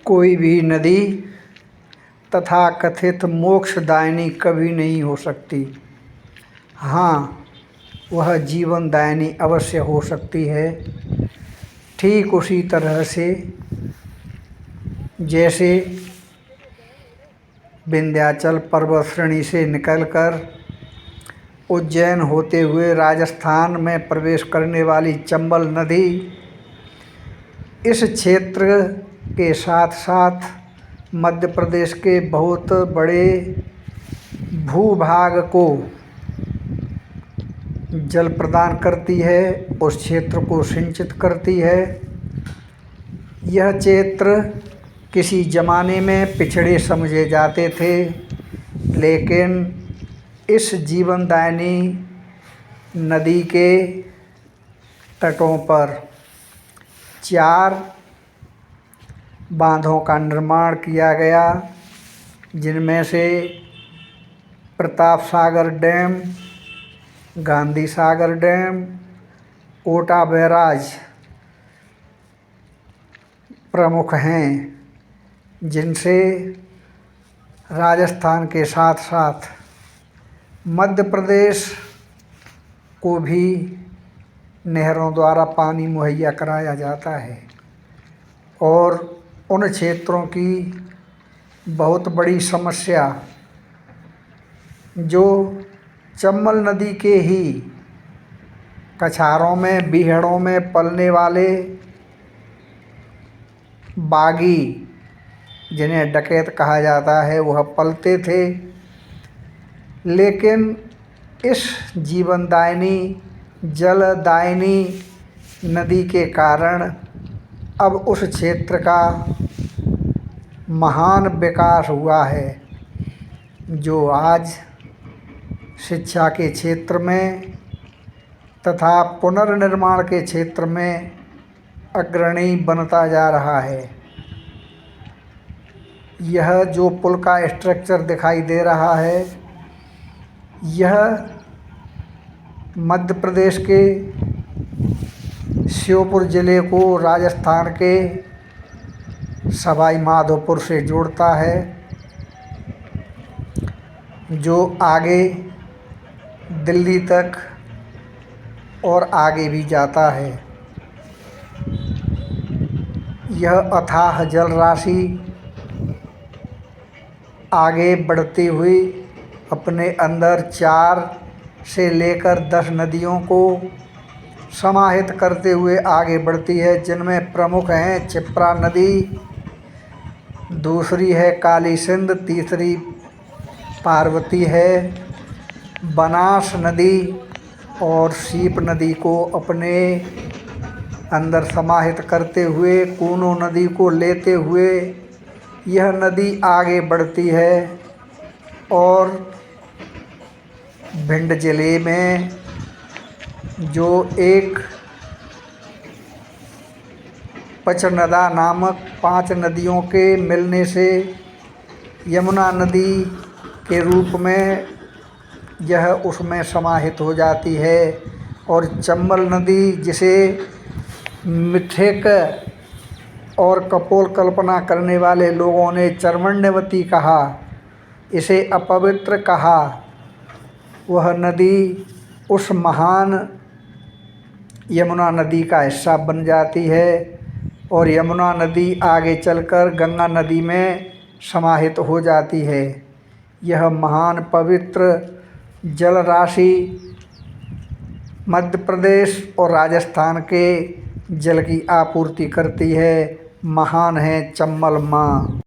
कोई भी नदी तथाकथित मोक्षदायिनी कभी नहीं हो सकती। हाँ, वह जीवनदायिनी अवश्य हो सकती है। ठीक उसी तरह से जैसे विंध्याचल पर्वत श्रेणी से निकलकर उज्जैन होते हुए राजस्थान में प्रवेश करने वाली चंबल नदी इस क्षेत्र के साथ साथ मध्य प्रदेश के बहुत बड़े भूभाग को जल प्रदान करती है, उस क्षेत्र को सिंचित करती है। यह क्षेत्र किसी ज़माने में पिछड़े समझे जाते थे, लेकिन इस जीवनदायिनी नदी के तटों पर 4 बांधों का निर्माण किया गया, जिनमें से Pratap Sagar dam, Gandhi Sagar dam, Kota barrage प्रमुख हैं, जिनसे राजस्थान के साथ साथ मध्य प्रदेश को भी नहरों द्वारा पानी मुहैया कराया जाता है। और उन क्षेत्रों की बहुत बड़ी समस्या जो चंबल नदी के ही कछारों में, बीहड़ों में पलने वाले बागी, जिन्हें डकैत कहा जाता है, वह पलते थे। लेकिन इस जीवनदायिनी जलदायिनी नदी के कारण अब उस क्षेत्र का महान विकास हुआ है, जो आज शिक्षा के क्षेत्र में तथा पुनर्निर्माण के क्षेत्र में अग्रणी बनता जा रहा है। यह जो पुल का स्ट्रक्चर दिखाई दे रहा है, यह मध्य प्रदेश के श्योपुर ज़िले को राजस्थान के सवाई माधोपुर से जोड़ता है, जो आगे दिल्ली तक और आगे भी जाता है। यह अथाह जल राशि आगे बढ़ती हुई अपने अंदर 4 से लेकर 10 नदियों को समाहित करते हुए आगे बढ़ती है, जिनमें प्रमुख हैं क्षिप्रा नदी, दूसरी है काली सिंध, तीसरी पार्वती है, बनास नदी और सीप नदी को अपने अंदर समाहित करते हुए, कूनो नदी को लेते हुए यह नदी आगे बढ़ती है और भिंड जिले में जो एक पचनदा नामक 5 नदियों के मिलने से यमुना नदी के रूप में यह उसमें समाहित हो जाती है। और चंबल नदी, जिसे मिथक और कपोल कल्पना करने वाले लोगों ने चर्मण्यवती कहा, इसे अपवित्र कहा, वह नदी उस महान यमुना नदी का हिस्सा बन जाती है और यमुना नदी आगे चलकर गंगा नदी में समाहित हो जाती है। यह महान पवित्र जल राशि मध्य प्रदेश और राजस्थान के जल की आपूर्ति करती है। महान है चंबल माँ।